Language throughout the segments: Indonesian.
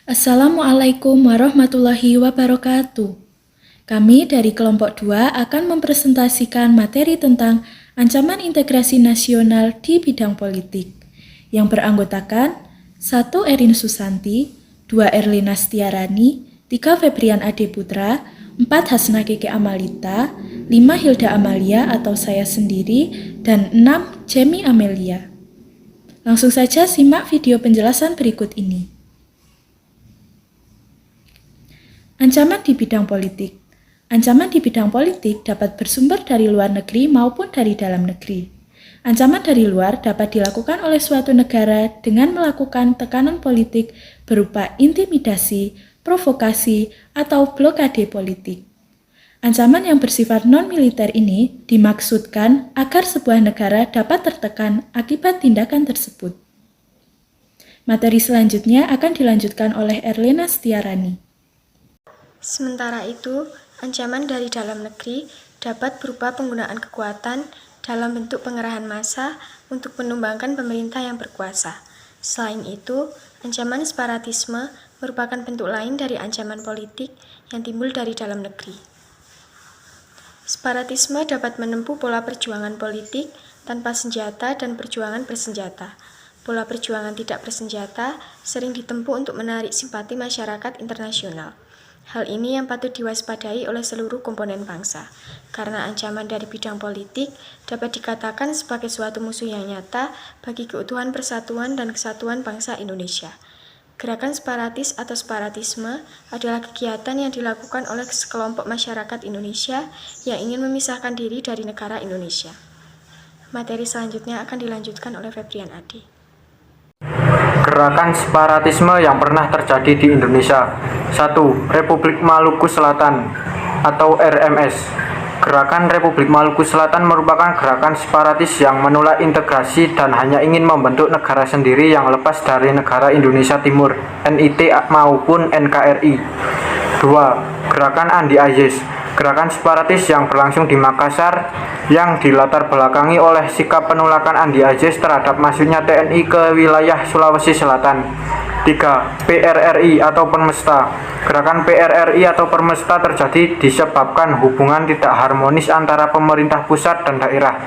Assalamualaikum warahmatullahi wabarakatuh. Kami dari kelompok 2 akan mempresentasikan materi tentang ancaman integrasi nasional di bidang politik yang beranggotakan 1. Erin Susanti, 2. Erlina Stiarani, 3. Febrian Ade Putra, 4. Hasna Keke Amalita, 5. Hilda Amalia atau saya sendiri, dan 6. Jamie Amelia. Langsung saja simak video penjelasan berikut ini. Ancaman di bidang politik. Ancaman di bidang politik dapat bersumber dari luar negeri maupun dari dalam negeri. Ancaman dari luar dapat dilakukan oleh suatu negara dengan melakukan tekanan politik berupa intimidasi, provokasi, atau blokade politik. Ancaman yang bersifat non-militer ini dimaksudkan agar sebuah negara dapat tertekan akibat tindakan tersebut. Materi selanjutnya akan dilanjutkan oleh Erlina Stiarani. Sementara itu, ancaman dari dalam negeri dapat berupa penggunaan kekuatan dalam bentuk pengerahan massa untuk menumbangkan pemerintah yang berkuasa. Selain itu, ancaman separatisme merupakan bentuk lain dari ancaman politik yang timbul dari dalam negeri. Separatisme dapat menempuh pola perjuangan politik tanpa senjata dan perjuangan bersenjata. Pola perjuangan tidak bersenjata sering ditempuh untuk menarik simpati masyarakat internasional. Hal ini yang patut diwaspadai oleh seluruh komponen bangsa, karena ancaman dari bidang politik dapat dikatakan sebagai suatu musuh yang nyata bagi keutuhan persatuan dan kesatuan bangsa Indonesia. Gerakan separatis atau separatisme adalah kegiatan yang dilakukan oleh sekelompok masyarakat Indonesia yang ingin memisahkan diri dari negara Indonesia. Materi selanjutnya akan dilanjutkan oleh Febrian Ade. Gerakan separatisme yang pernah terjadi di Indonesia. 1. Republik Maluku Selatan atau RMS. Gerakan Republik Maluku Selatan merupakan gerakan separatis yang menolak integrasi dan hanya ingin membentuk negara sendiri yang lepas dari negara Indonesia Timur, NIT maupun NKRI. 2. Gerakan Andi Aziz. Gerakan separatis yang berlangsung di Makassar yang dilatar belakangi oleh sikap penolakan Andi Aziz terhadap masuknya TNI ke wilayah Sulawesi Selatan. 3. PRRI atau Permesta. Gerakan PRRI atau Permesta terjadi disebabkan hubungan tidak harmonis antara pemerintah pusat dan daerah,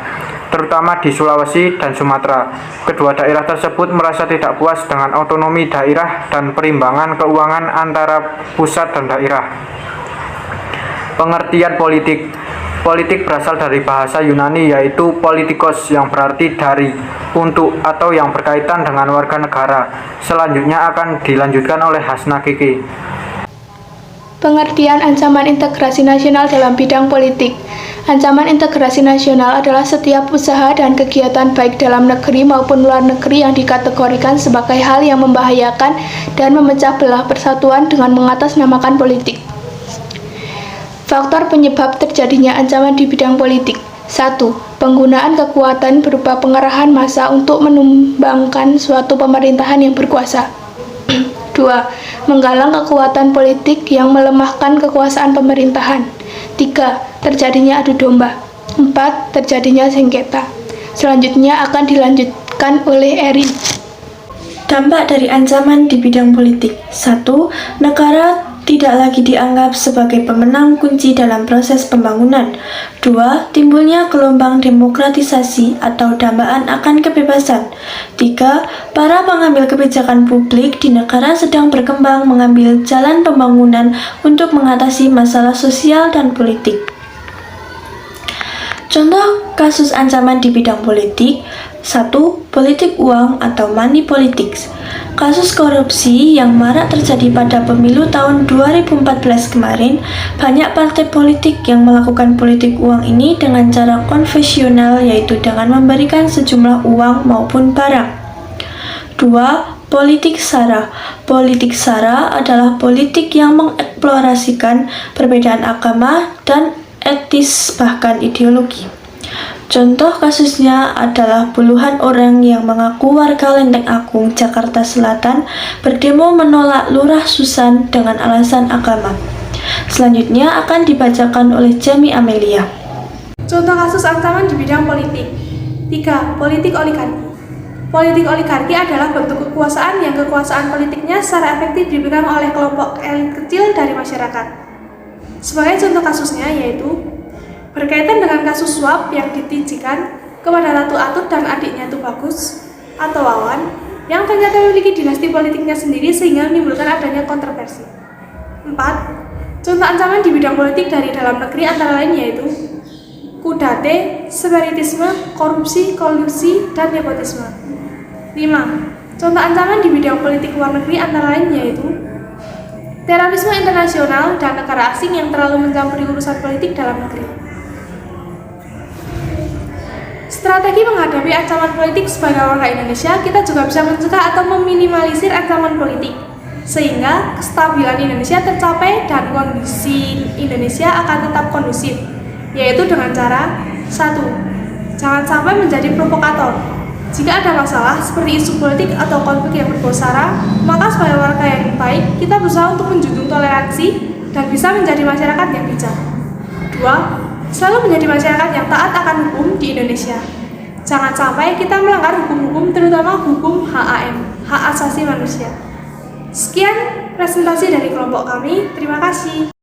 terutama di Sulawesi dan Sumatera. Kedua daerah tersebut merasa tidak puas dengan otonomi daerah dan perimbangan keuangan antara pusat dan daerah. Pengertian politik. Politik berasal dari bahasa Yunani yaitu politikos yang berarti dari, untuk, atau yang berkaitan dengan warga negara. Selanjutnya akan dilanjutkan oleh Hasna Keke. Pengertian ancaman integrasi nasional dalam bidang politik. Ancaman integrasi nasional adalah setiap usaha dan kegiatan baik dalam negeri maupun luar negeri yang dikategorikan sebagai hal yang membahayakan dan memecah belah persatuan dengan mengatasnamakan politik. Faktor penyebab terjadinya ancaman di bidang politik. 1. Penggunaan kekuatan berupa pengerahan massa untuk menumbangkan suatu pemerintahan yang berkuasa. 2. Menggalang kekuatan politik yang melemahkan kekuasaan pemerintahan. 3. Terjadinya adu domba. 4. Terjadinya sengketa. Selanjutnya akan dilanjutkan oleh Erin. Dampak dari ancaman di bidang politik. 1. Negara tidak lagi dianggap sebagai pemenang kunci dalam proses pembangunan. 2. Timbulnya gelombang demokratisasi atau dambaan akan kebebasan. 3. Para pengambil kebijakan publik di negara sedang berkembang mengambil jalan pembangunan untuk mengatasi masalah sosial dan politik. Contoh kasus ancaman di bidang politik. 1. Politik uang atau money politics. Kasus korupsi yang marak terjadi pada pemilu tahun 2014 kemarin, banyak partai politik yang melakukan politik uang ini dengan cara konvensional, yaitu dengan memberikan sejumlah uang maupun barang. 2. Politik SARA. Politik SARA adalah politik yang mengeksplorasikan perbedaan agama dan etis bahkan ideologi. Contoh kasusnya adalah puluhan orang yang mengaku warga Lenteng Agung, Jakarta Selatan berdemo menolak Lurah Susan dengan alasan agama. Selanjutnya akan dibacakan oleh Jamie Amelia. Contoh kasus ancaman di bidang politik. 3. Politik oligarki. Politik oligarki adalah bentuk kekuasaan yang kekuasaan politiknya secara efektif dipegang oleh kelompok elit kecil dari masyarakat. Sebagai contoh kasusnya yaitu berkaitan dengan kasus suap yang ditujukan kepada Ratu Atut dan adiknya Tubagus atau Wawan yang ternyata memiliki dinasti politiknya sendiri sehingga menimbulkan adanya kontroversi. 4. Contoh ancaman di bidang politik dari dalam negeri antara lain yaitu kudate, separatisme, korupsi, kolusi, dan nepotisme. 5. Contoh ancaman di bidang politik luar negeri antara lain yaitu terorisme internasional dan negara asing yang terlalu mencampuri urusan politik dalam negeri. Strategi menghadapi ancaman politik sebagai warga Indonesia, kita juga bisa mencegah atau meminimalisir ancaman politik, sehingga kestabilan Indonesia tercapai dan kondisi Indonesia akan tetap kondusif, yaitu dengan cara 1. Jangan sampai menjadi provokator. Jika ada masalah seperti isu politik atau konflik yang berbau sara, maka sebagai warga yang baik, kita berusaha untuk menjunjung toleransi dan bisa menjadi masyarakat yang bijak. 2. Selalu menjadi masyarakat yang taat akan hukum di Indonesia. Jangan sampai kita melanggar hukum-hukum, terutama hukum HAM, hak asasi manusia. Sekian presentasi dari kelompok kami. Terima kasih.